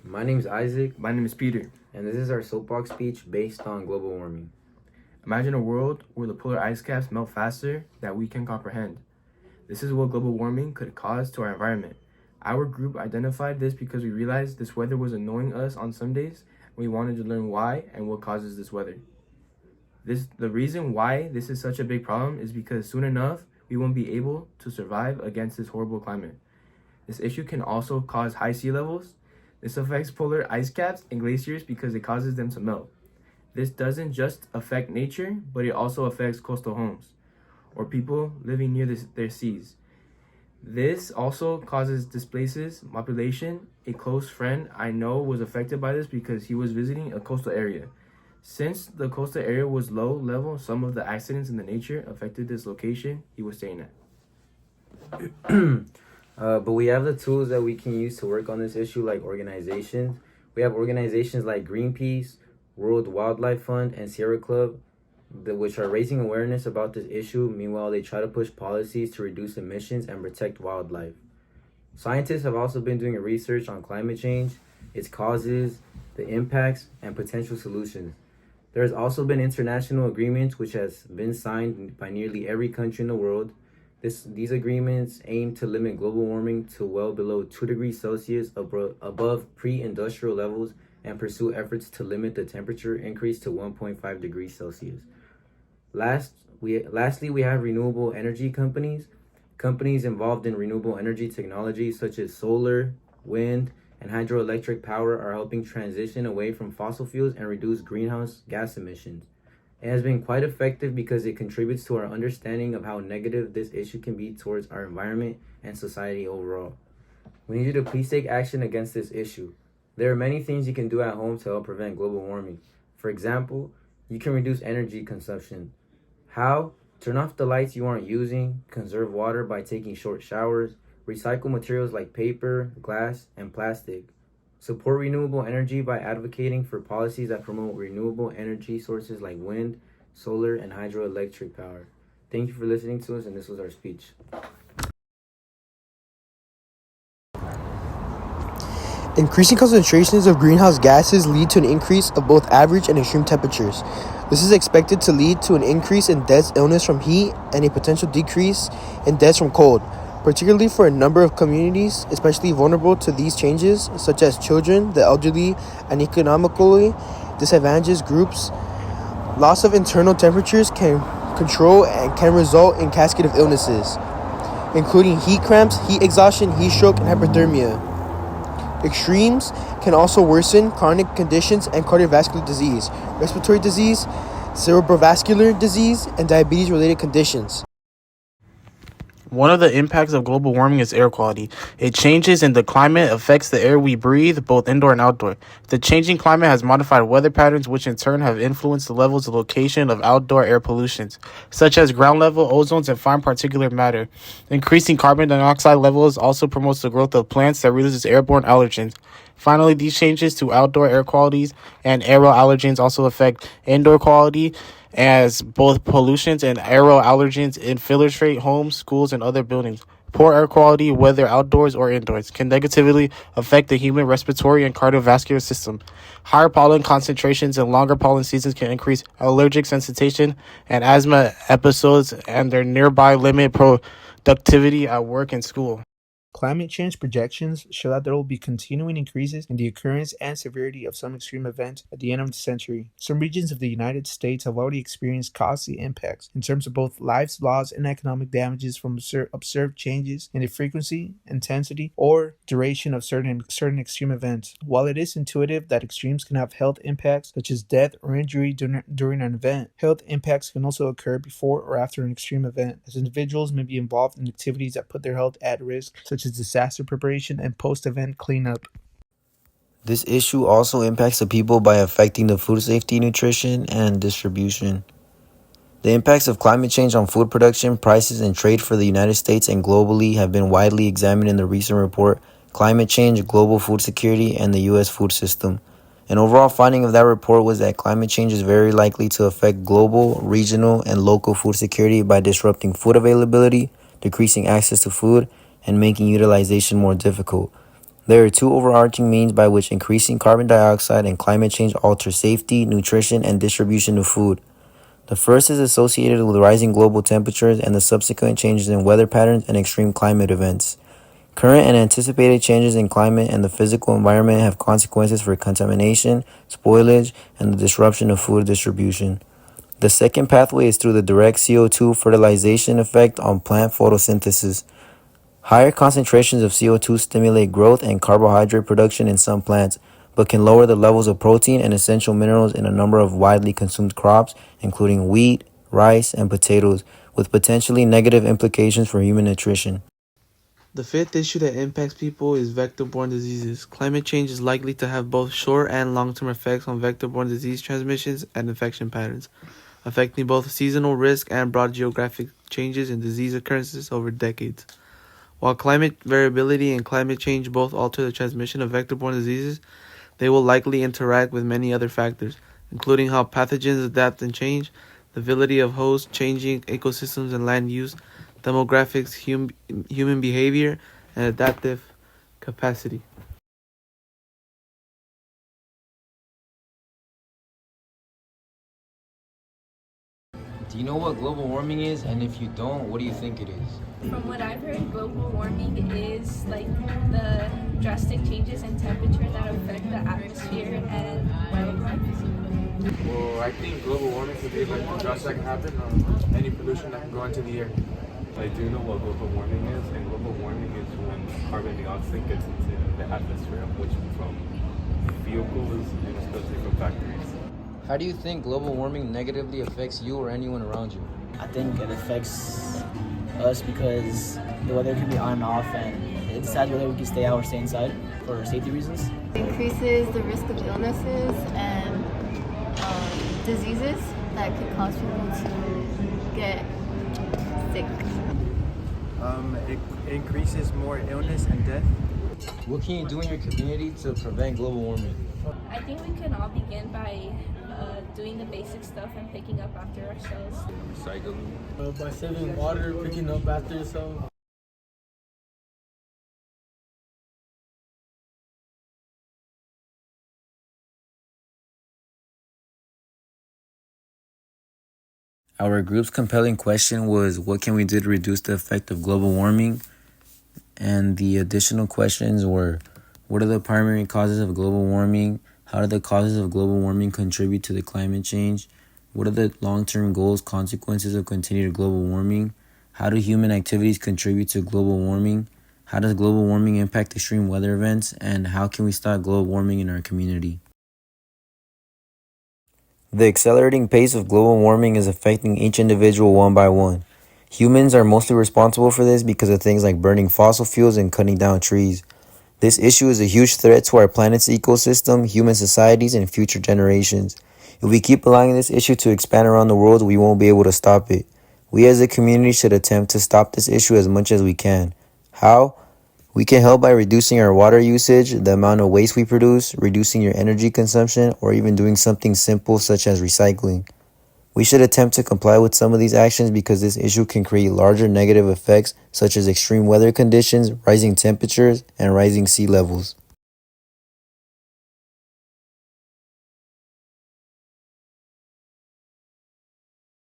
My name's Isaac, My name is Peter. and this is our soapbox speech based on global warming. Imagine a world where the polar ice caps melt faster than we can comprehend. This is what global warming could cause to our environment. Our group identified this because we realized this weather was annoying us on some days. We wanted to learn why and what causes this weather. The reason why this is such a big problem is because soon enough we won't be able to survive against this horrible climate. This issue can also cause high sea levels. This affects polar ice caps and glaciers because it causes them to melt. This doesn't just affect nature, but it also affects coastal homes or people living near their seas. This also causes displaces population. A close friend I know was affected by this because he was visiting a coastal area. Since the coastal area was low level, some of the accidents in the nature affected this location he was staying at. But we have the tools that we can use to work on this issue, like organizations. We have organizations like Greenpeace, World Wildlife Fund, and Sierra Club, which are raising awareness about this issue. Meanwhile, they try to push policies to reduce emissions and protect wildlife. Scientists have also been doing research on climate change, its causes, the impacts, and potential solutions. There has also been international agreements which has been signed by nearly every country in the world. These agreements aim to limit global warming to well below 2 degrees Celsius above pre-industrial levels and pursue efforts to limit the temperature increase to 1.5 degrees Celsius. Lastly, we have renewable energy companies. Companies involved in renewable energy technology such as solar, wind, and hydroelectric power are helping transition away from fossil fuels and reduce greenhouse gas emissions. It has been quite effective because it contributes to our understanding of how negative this issue can be towards our environment and society overall. We need you to please take action against this issue. There are many things you can do at home to help prevent global warming. For example, you can reduce energy consumption. How? Turn off the lights you aren't using, conserve water by taking short showers, recycle materials like paper, glass, and plastic. Support renewable energy by advocating for policies that promote renewable energy sources like wind, solar, and hydroelectric power. Thank you for listening to us, and this was our speech. Increasing concentrations of greenhouse gases lead to an increase of both average and extreme temperatures. This is expected to lead to an increase in deaths, illness from heat, and a potential decrease in deaths from cold, particularly for a number of communities, especially vulnerable to these changes, such as children, the elderly, and economically disadvantaged groups. Loss of internal temperatures can control and can result in cascade of illnesses, including heat cramps, heat exhaustion, heat stroke, and hypothermia. Extremes can also worsen chronic conditions and cardiovascular disease, respiratory disease, cerebrovascular disease, and diabetes-related conditions. One of the impacts of global warming is air quality. It changes in the climate affects the air we breathe, both indoor and outdoor. The changing climate has modified weather patterns, which in turn have influenced the levels and location of outdoor air pollutions, such as ground level ozones and fine particulate matter. Increasing carbon dioxide levels also promotes the growth of plants that releases airborne allergens. Finally, these changes to outdoor air qualities and aero allergens also affect indoor quality, as both pollutions and aero allergens infiltrate homes, schools, and other buildings. Poor air quality, whether outdoors or indoors, can negatively affect the human respiratory and cardiovascular system. Higher pollen concentrations and longer pollen seasons can increase allergic sensation and asthma episodes, and their nearby limit productivity at work and school. Climate change projections show that there will be continuing increases in the occurrence and severity of some extreme events at the end of the century. Some regions of the United States have already experienced costly impacts in terms of both lives lost and economic damages from observed changes in the frequency, intensity, or duration of certain extreme events. While it is intuitive that extremes can have health impacts such as death or injury during an event, health impacts can also occur before or after an extreme event, as individuals may be involved in activities that put their health at risk, such as disaster preparation and post-event cleanup. This issue also impacts the people by affecting the food safety, nutrition, and distribution. The impacts of climate change on food production, prices, and trade for the United States and globally have been widely examined in the recent report, Climate Change, Global Food Security, and the U.S. Food System. An overall finding of that report was that climate change is very likely to affect global, regional, and local food security by disrupting food availability, decreasing access to food, and making utilization more difficult. There are two overarching means by which increasing carbon dioxide and climate change alter safety, nutrition, and distribution of food. The first is associated with rising global temperatures and the subsequent changes in weather patterns and extreme climate events. Current and anticipated changes in climate and the physical environment have consequences for contamination, spoilage, and the disruption of food distribution. The second pathway is through the direct CO2 fertilization effect on plant photosynthesis. Higher concentrations of CO2 stimulate growth and carbohydrate production in some plants, but can lower the levels of protein and essential minerals in a number of widely consumed crops, including wheat, rice, and potatoes, with potentially negative implications for human nutrition. The fifth issue that impacts people is vector-borne diseases. Climate change is likely to have both short and long-term effects on vector-borne disease transmissions and infection patterns, affecting both seasonal risk and broad geographic changes in disease occurrences over decades. While climate variability and climate change both alter the transmission of vector-borne diseases, they will likely interact with many other factors, including how pathogens adapt and change, the ability of hosts, changing ecosystems and land use, demographics, human behavior, and adaptive capacity. Do you know what global warming is? And if you don't, what do you think it is? From what I've heard, global warming is like the drastic changes in temperature that affect the atmosphere and wildlife. Well, I think global warming could be like the droughts that can happen or any pollution that can go into the air. I do know what global warming is, and global warming is when carbon dioxide gets into the atmosphere, which from vehicles and especially from factories. How do you think global warming negatively affects you or anyone around you? I think it affects us because the weather can be on and off, and it decides whether we can stay out or stay inside for safety reasons. It increases the risk of illnesses and diseases that could cause people to get sick. It increases more illness and death. What can you do in your community to prevent global warming? I think we can all begin by doing the basic stuff and picking up after ourselves. Recycling. By saving water, picking up after yourself. Our group's compelling question was, what can we do to reduce the effect of global warming? And the additional questions were, what are the primary causes of global warming? How do the causes of global warming contribute to the climate change? What are the long-term goals, consequences of continued global warming? How do human activities contribute to global warming? How does global warming impact extreme weather events? And how can we stop global warming in our community? The accelerating pace of global warming is affecting each individual one by one. Humans are mostly responsible for this because of things like burning fossil fuels and cutting down trees. This issue is a huge threat to our planet's ecosystem, human societies, and future generations. If we keep allowing this issue to expand around the world, we won't be able to stop it. We as a community should attempt to stop this issue as much as we can. How? We can help by reducing our water usage, the amount of waste we produce, reducing your energy consumption, or even doing something simple such as recycling. We should attempt to comply with some of these actions because this issue can create larger negative effects such as extreme weather conditions, rising temperatures, and rising sea levels.